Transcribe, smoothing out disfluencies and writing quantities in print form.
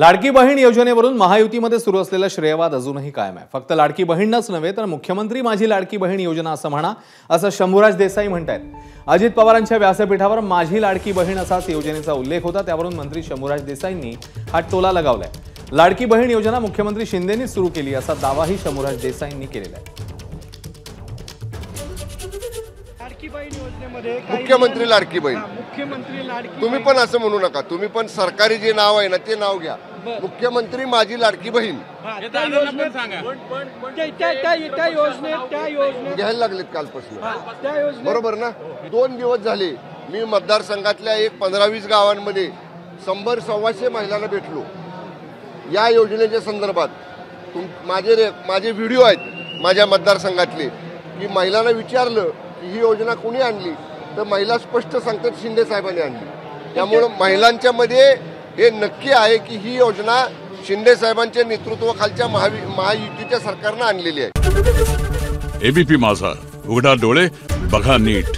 लाडकी बहीण योजनेवरून महायुतीमध्ये सुरू असलेला श्रेयवाद अजूनही कायम आहे। फक्त लाडकी बहीणच नव्हे तर मुख्यमंत्री माझी लाडकी बहीण योजना असं म्हणा असं शंभूराज देसाई म्हणतायत। अजित पवारांच्या व्यासपीठावर माझी लाडकी बहीण असाच योजनेचा उल्लेख होता, त्यावरून मंत्री शंभूराज देसाईंनी हा टोला लगावलाय। लाडकी बहीण योजना मुख्यमंत्री शिंदेंनी सुरू केली असा दावाही शंभूराज देसाईंनी केलेला आहे। मुख्यमंत्री लाडकी बहीण तुम्ही पण असं म्हणू नका, तुम्ही पण सरकारी जे नाव आहे ना ते नाव घ्या, मुख्यमंत्री माझी लाडकी बहीण घ्यायला लागलेत कालपासून, बरोबर ना। 2 दिवस झाले मी मतदारसंघातल्या 15-20 गावांमध्ये 100-125 महिलांना भेटलो या योजनेच्या संदर्भात। माझे व्हिडिओ आहेत माझ्या मतदारसंघातले की महिलांना विचारलं की ही योजना कोणी आणली तर महिला स्पष्ट सांगतात शिंदे साहेबांनी आणली। त्यामुळे महिलांच्या मध्ये हे नक्की आहे की ही योजना शिंदे साहेबांच्या नेतृत्वाखालच्या महायुतीच्या सरकारने आणलेली आहे। एबीपी माझा, उघडा डोळे बघा नीट।